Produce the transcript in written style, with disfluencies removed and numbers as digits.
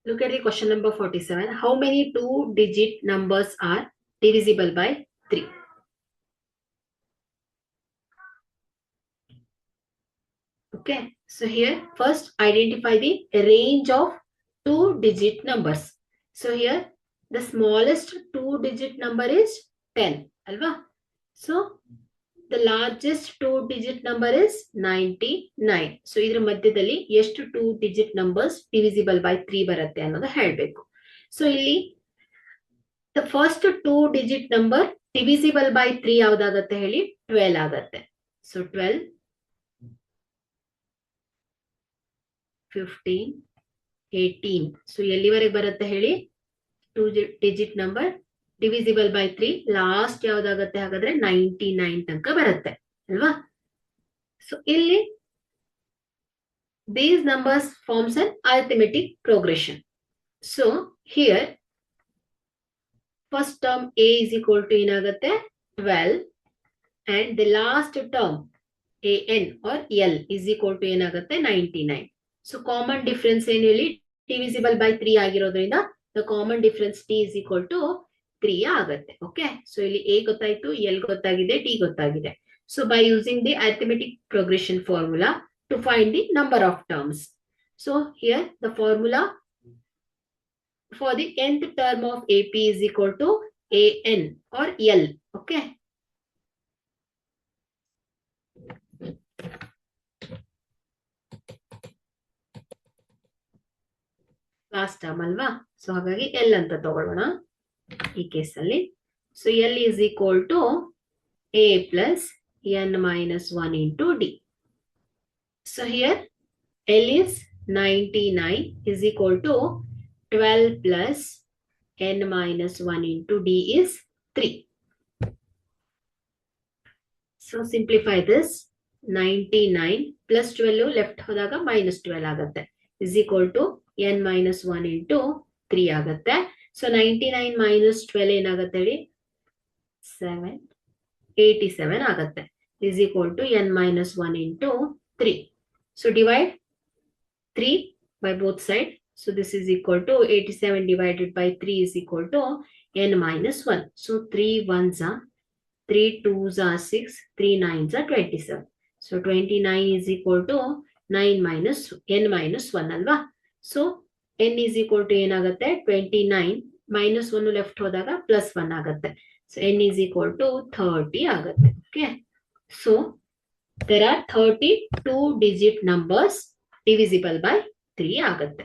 Look at the question number 47. How many two-digit numbers are divisible by 3? Okay, so here first identify the range of two-digit numbers. So here the smallest two-digit number is 10, alva? So the largest two-digit number is 99. So ಇದರ ಮಧ್ಯದಲ್ಲಿ ಎಷ್ಟು two-digit numbers divisible by 3 ಬರುತ್ತೆ ಅನ್ನೋದು ಹೇಳಬೇಕು. So ಇಲ್ಲಿ the first two-digit number divisible by 3 ಯಾವ್ದಾಗತ್ತೆ ಹೇಳಿ 12 ಆಗತ್ತೆ. So 12, 15, 18. So ಎಲ್ಲಿವರೆಗೆ ಬರುತ್ತೆ ಹೇಳಿ two-digit number divisible by 3 last ಯಾವ್ದಾಗತ್ತೆ ಹಾಗಾದ್ರೆ 99 ತನಕ ಬರುತ್ತೆ ಅಲ್ವಾ. ಸೊ ಇಲ್ಲಿ these numbers forms an arithmetic progression. So here first term a is equal to ಏನಾಗುತ್ತೆ 12 and the last term an or l is equal to ಏನಾಗುತ್ತೆ 99. So common difference ಏನು ಇಲ್ಲಿ divisible by 3 ಆಗಿರೋದ್ರಿಂದ the common difference t is equal to 3 ಆಗುತ್ತೆ. Okay, so ಇಲ್ಲಿ a ಗೊತ್ತಾಯ್ತು, l ಗೊತ್ತಾಗಿದೆ, t ಗೊತ್ತಾಗಿದೆ. So by using the arithmetic progression formula to find the number of terms. So here the formula for the nth term of AP is equal to an or l. Okay. Last term alva. So ಹಾಗಾಗಿ l ಅಂತ ತಗೊಳ್ಳೋಣ ಈ ಕೇಸಲ್ಲಿ. So l is equal to a plus n minus 1 into d. So here l is 99 is equal to 12 plus n minus 1 into d is 3. So simplify this. 99 plus 12 left ಹೋದಾಗ minus 12 ಆಗುತ್ತೆ is equal to n minus 1 into 3 ಆಗುತ್ತೆ. So 99 minus 12 ಏನಾಗುತ್ತೆ ಹೇಳಿ 87 ಆಗುತ್ತೆ is equal to n minus 1 into 3. So divide 3 by both sides. So this is equal to 87 divided by 3 is equal to n minus 1. So 3 1s are 3 2s are 6, 3 9s are 27. So 29 is equal to 9 minus n minus 1 alva. So n is equal to ಏನಾಗುತ್ತೆ 29 minus 1 left ಹೋದಾಗ plus 1 ಆಗುತ್ತೆ. So n is equal to 30 ಆಗುತ್ತೆ. Okay. So there are 32 digit numbers divisible by 3 ಆಗುತ್ತೆ.